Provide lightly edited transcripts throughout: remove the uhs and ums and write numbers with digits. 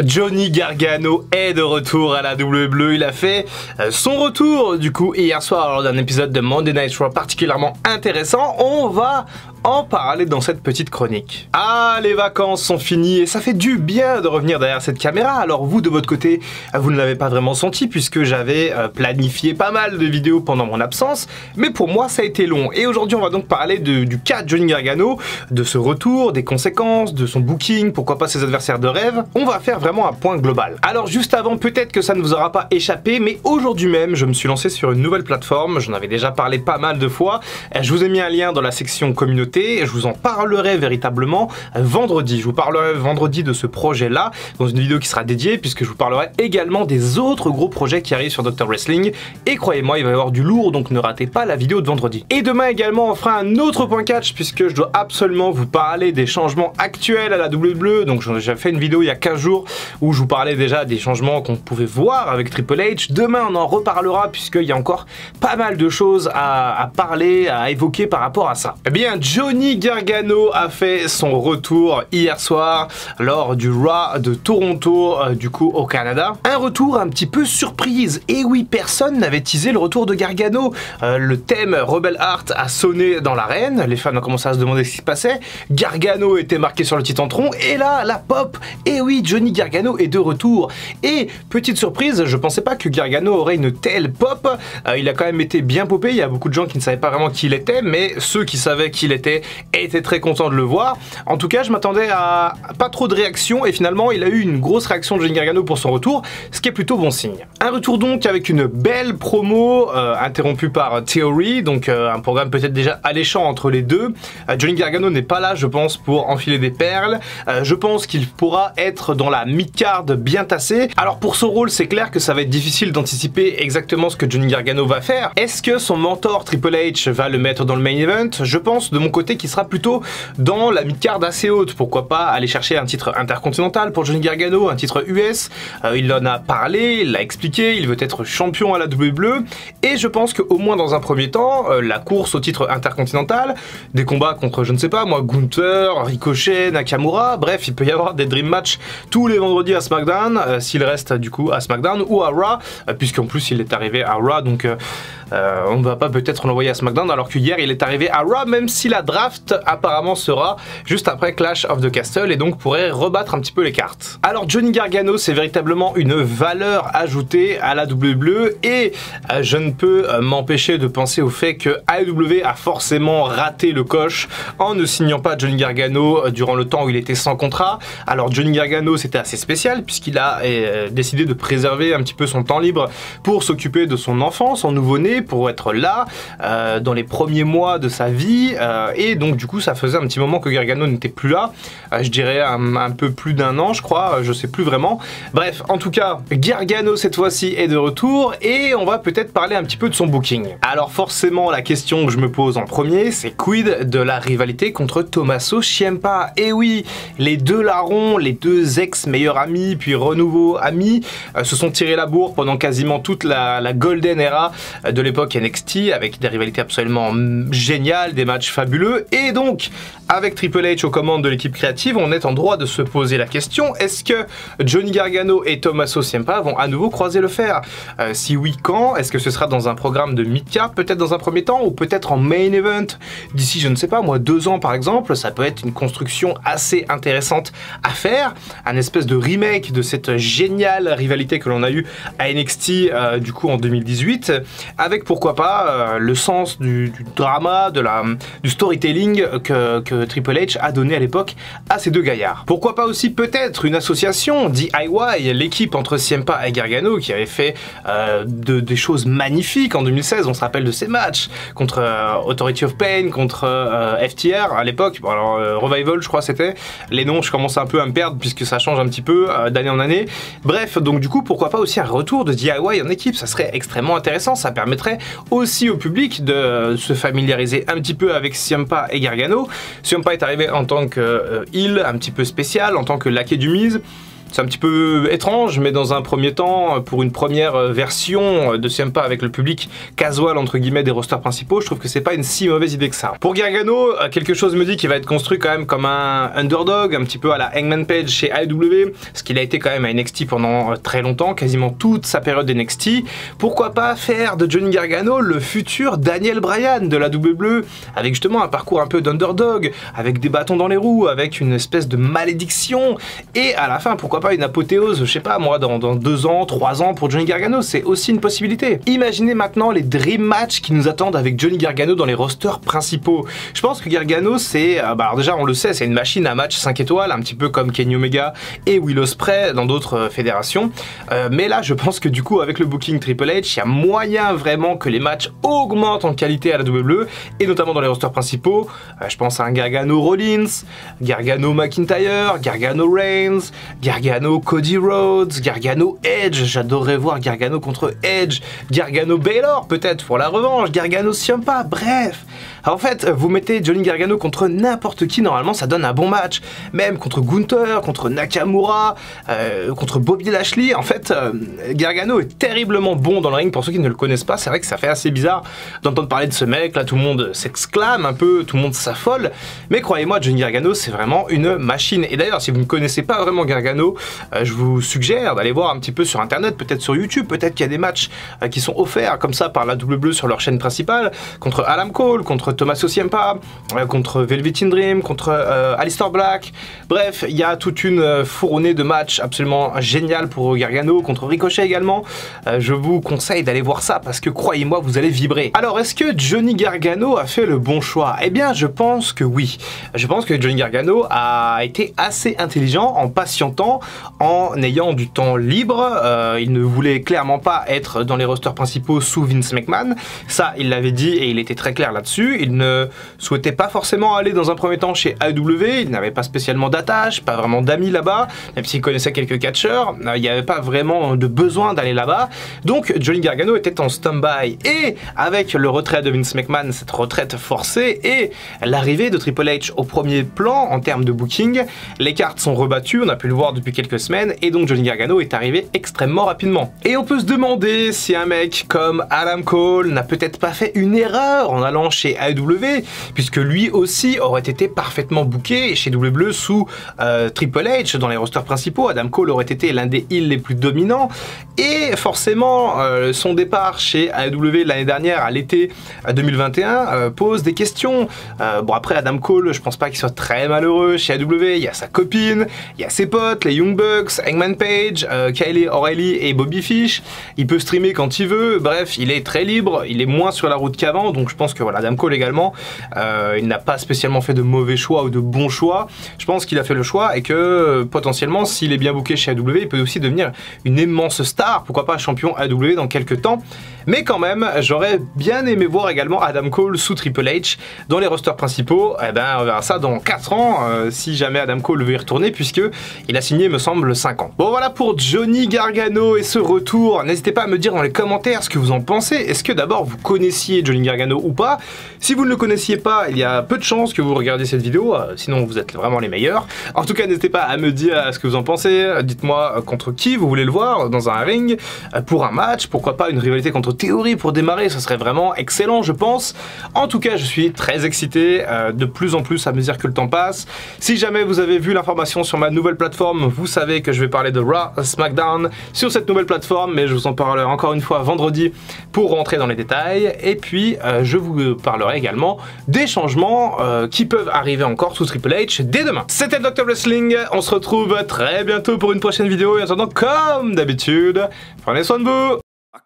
Johnny Gargano est de retour à la WWE. Il a fait son retour du coup hier soir lors d'un épisode de Monday Night Raw particulièrement intéressant. On va en parler dans cette petite chronique. Ah, les vacances sont finies et ça fait du bien de revenir derrière cette caméra. Alors vous, de votre côté, vous ne l'avez pas vraiment senti puisque j'avais planifié pas mal de vidéos pendant mon absence. Mais pour moi, ça a été long. Et aujourd'hui, on va donc parler du cas de Johnny Gargano, de ce retour, des conséquences, de son booking, pourquoi pas ses adversaires de rêve. On va faire vraiment un point global. Alors juste avant, peut-être que ça ne vous aura pas échappé, mais aujourd'hui même, je me suis lancé sur une nouvelle plateforme. J'en avais déjà parlé pas mal de fois. Je vous ai mis un lien dans la section communauté. Je vous en parlerai véritablement vendredi. Je vous parlerai vendredi de ce projet-là dans une vidéo qui sera dédiée puisque je vous parlerai également des autres gros projets qui arrivent sur Dr Wrestling. Et croyez-moi, il va y avoir du lourd, donc ne ratez pas la vidéo de vendredi. Et demain également, on fera un autre point catch puisque je dois absolument vous parler des changements actuels à la WWE. Donc j'ai fait une vidéo il y a 15 jours où je vous parlais déjà des changements qu'on pouvait voir avec Triple H. Demain, on en reparlera puisqu'il y a encore pas mal de choses à parler, à évoquer par rapport à ça. Eh bien, Johnny Gargano a fait son retour hier soir lors du Raw de Toronto, du coup au Canada. Un retour un petit peu surprise. Et oui, personne n'avait teasé le retour de Gargano. Le thème Rebel Heart a sonné dans l'arène. Les fans ont commencé à se demander ce qui se passait. Gargano était marqué sur le Titantron. Et là, la pop. Et oui, Johnny Gargano est de retour. Et petite surprise, je pensais pas que Gargano aurait une telle pop. Il a quand même été bien popé. Il y a beaucoup de gens qui ne savaient pas vraiment qui il était, mais ceux qui savaient qui il était étaient très contents de le voir. En tout cas, je m'attendais à pas trop de réactions et finalement, il a eu une grosse réaction de Johnny Gargano pour son retour, ce qui est plutôt bon signe. Un retour donc avec une belle promo interrompue par Theory, donc un programme peut-être déjà alléchant entre les deux. Johnny Gargano n'est pas là, je pense, pour enfiler des perles. Je pense qu'il pourra être dans la mid-card bien tassée. Alors pour son rôle, c'est clair que ça va être difficile d'anticiper exactement ce que Johnny Gargano va faire. Est-ce que son mentor Triple H va le mettre dans le main event? Je pense de mon côté qu'il sera plutôt dans la mid-card assez haute. Pourquoi pas aller chercher un titre intercontinental pour Johnny Gargano, un titre US. Il en a parlé, il l'a expliqué, il veut être champion à la WWE. Et je pense qu'au moins dans un premier temps, la course au titre intercontinental, des combats contre, je ne sais pas moi, Gunther, Ricochet, Nakamura, bref, il peut y avoir des Dream Match tous les vendredis à SmackDown, s'il reste du coup à SmackDown ou à Raw, puisqu'en plus il est arrivé à Raw, donc on ne va pas peut-être l'envoyer à SmackDown, alors que hier il est arrivé à Raw, même si la draft apparemment sera juste après Clash of the Castle et donc pourrait rebattre un petit peu les cartes. Alors Johnny Gargano, c'est véritablement une valeur ajoutée à la WWE et je ne peux m'empêcher de penser au fait que AEW a forcément raté le coche en ne signant pas Johnny Gargano durant le temps où il était sans contrat. Alors Johnny Gargano, c'était assez spécial puisqu'il a décidé de préserver un petit peu son temps libre pour s'occuper de son enfant, son nouveau-né, pour être là dans les premiers mois de sa vie et donc du coup ça faisait un petit moment que Gargano n'était plus là, je dirais un peu plus d'un an je crois, je sais plus vraiment. Bref, en tout cas Gargano cette fois-ci est de retour et on va peut-être parler un petit peu de son booking. Alors forcément la question que je me pose en premier, c'est quid de la rivalité contre Tommaso Ciampa? Et oui, les deux larrons, les deux ex-meilleurs amis puis renouveau amis se sont tirés la bourre pendant quasiment toute la golden era de l'époque NXT avec des rivalités absolument géniales, des matchs fabuleux et donc avec Triple H aux commandes de l'équipe créative, on est en droit de se poser la question, est-ce que Johnny Gargano et Tommaso Ciampa vont à nouveau croiser le fer? Si oui, quand? Est-ce que ce sera dans un programme de mid-card peut-être dans un premier temps ou peut-être en main event d'ici je ne sais pas moi 2 ans par exemple? Ça peut être une construction assez intéressante à faire, un espèce de remake de cette géniale rivalité que l'on a eu à NXT du coup en 2018 avec pourquoi pas le sens du drama, du storytelling que Triple H a donné à l'époque à ces deux gaillards. Pourquoi pas aussi peut-être une association, DIY, l'équipe entre Ciampa et Gargano qui avait fait des choses magnifiques en 2016, on se rappelle de ces matchs contre Authority of Pain, contre FTR à l'époque, bon, alors Revival je crois c'était, les noms je commence un peu à me perdre puisque ça change un petit peu d'année en année, bref donc du coup pourquoi pas aussi un retour de DIY en équipe, ça serait extrêmement intéressant, ça permettrait aussi au public de se familiariser un petit peu avec Ciampa et Gargano. Ciampa est arrivé en tant que heel un petit peu spécial, en tant que laquais du Miz. C'est un petit peu étrange, mais dans un premier temps, pour une première version de Ciampa avec le public casual entre guillemets des rosters principaux, je trouve que c'est pas une si mauvaise idée que ça. Pour Gargano, quelque chose me dit qu'il va être construit quand même comme un underdog, un petit peu à la Hangman Page chez AEW, ce qu'il a été quand même à NXT pendant très longtemps, quasiment toute sa période NXT. Pourquoi pas faire de Johnny Gargano le futur Daniel Bryan de la WWE, avec justement un parcours un peu d'underdog, avec des bâtons dans les roues, avec une espèce de malédiction, et à la fin, pourquoi pas une apothéose, je sais pas moi, dans 2 ans, 3 ans pour Johnny Gargano, c'est aussi une possibilité. Imaginez maintenant les dream matchs qui nous attendent avec Johnny Gargano dans les rosters principaux. Je pense que Gargano, c'est, alors déjà on le sait, c'est une machine à match 5 étoiles, un petit peu comme Kenny Omega et Will Ospreay dans d'autres fédérations, mais là je pense que du coup avec le booking Triple H, il y a moyen vraiment que les matchs augmentent en qualité à la WWE, et notamment dans les rosters principaux. Je pense à un Gargano Rollins, Gargano McIntyre, Gargano Reigns, Gargano Cody Rhodes, Gargano Edge, j'adorerais voir Gargano contre Edge, Gargano Baylor peut-être pour la revanche, Gargano Ciampa, bref. Alors en fait, vous mettez Johnny Gargano contre n'importe qui, normalement ça donne un bon match, même contre Gunther, contre Nakamura, contre Bobby Lashley. En fait, Gargano est terriblement bon dans le ring. Pour ceux qui ne le connaissent pas, c'est vrai que ça fait assez bizarre d'entendre parler de ce mec, là tout le monde s'exclame un peu, tout le monde s'affole, mais croyez-moi, Johnny Gargano c'est vraiment une machine. Et d'ailleurs, si vous ne connaissez pas vraiment Gargano, je vous suggère d'aller voir un petit peu sur internet, peut-être sur YouTube, peut-être qu'il y a des matchs qui sont offerts comme ça par la WWE sur leur chaîne principale, contre Adam Cole, contre Tommaso Ciampa, contre Velvet Dream, contre Aleister Black. Bref, il y a toute une fournée de matchs absolument génial pour Gargano, contre Ricochet également. Je vous conseille d'aller voir ça parce que croyez-moi, vous allez vibrer. Alors, est-ce que Johnny Gargano a fait le bon choix? Eh bien, je pense que oui. Je pense que Johnny Gargano a été assez intelligent en patientant, en ayant du temps libre. Il ne voulait clairement pas être dans les rosters principaux sous Vince McMahon. Ça, il l'avait dit et il était très clair là-dessus. Il ne souhaitait pas forcément aller dans un premier temps chez AEW. Il n'avait pas spécialement d'attache, pas vraiment d'amis là-bas, même s'il connaissait quelques catcheurs. Il n'y avait pas vraiment de besoin d'aller là-bas. Donc, Johnny Gargano était en stand-by. Et avec le retrait de Vince McMahon, cette retraite forcée, et l'arrivée de Triple H au premier plan en termes de booking, les cartes sont rebattues, on a pu le voir depuis quelques semaines, et donc Johnny Gargano est arrivé extrêmement rapidement. Et on peut se demander si un mec comme Adam Cole n'a peut-être pas fait une erreur en allant chez AEW, puisque lui aussi aurait été parfaitement booké chez WWE sous Triple H dans les rosters principaux. Adam Cole aurait été l'un des heels les plus dominants, et forcément son départ chez AEW l'année dernière à l'été 2021 pose des questions. Bon, après Adam Cole, je pense pas qu'il soit très malheureux chez AEW. Il y a sa copine, il y a ses potes, les Young Bucks, Hangman Page, Kyle O'Reilly et Bobby Fish. Il peut streamer quand il veut, bref, il est très libre, il est moins sur la route qu'avant, donc je pense que voilà, Adam Cole également, il n'a pas spécialement fait de mauvais choix ou de bons choix. Je pense qu'il a fait le choix et que potentiellement, s'il est bien booké chez AEW, il peut aussi devenir une immense star, pourquoi pas champion AEW dans quelques temps. Mais quand même, j'aurais bien aimé voir également Adam Cole sous Triple H dans les rosters principaux. Eh ben, on verra ça dans 4 ans, si jamais Adam Cole veut y retourner, puisque il a signé, me semble, 5 ans. Bon, voilà pour Johnny Gargano et ce retour. N'hésitez pas à me dire dans les commentaires ce que vous en pensez. Est-ce que d'abord vous connaissiez Johnny Gargano ou pas? Si vous ne le connaissiez pas, il y a peu de chances que vous regardiez cette vidéo, sinon vous êtes vraiment les meilleurs. En tout cas, n'hésitez pas à me dire ce que vous en pensez. Dites-moi contre qui vous voulez le voir dans un ring, pour un match, pourquoi pas une rivalité contre Theory pour démarrer, ce serait vraiment excellent, je pense. En tout cas, je suis très excité, de plus en plus à mesure que le temps passe. Si jamais vous avez vu l'information sur ma nouvelle plateforme, vous savez que je vais parler de Raw, SmackDown sur cette nouvelle plateforme, mais je vous en parlerai encore une fois vendredi pour rentrer dans les détails. Et puis, je vous parlerai également des changements qui peuvent arriver encore sous Triple H dès demain. C'était Dr Wrestling, on se retrouve très bientôt pour une prochaine vidéo. Et en attendant, comme d'habitude, prenez soin de vous.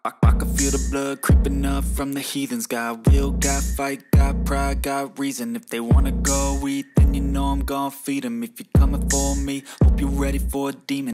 I can feel the blood creeping up from the heathens. Got will, got fight, got pride, got reason. If they wanna go eat, then you know I'm gon' feed them. If you're coming for me, hope you're ready for a demon.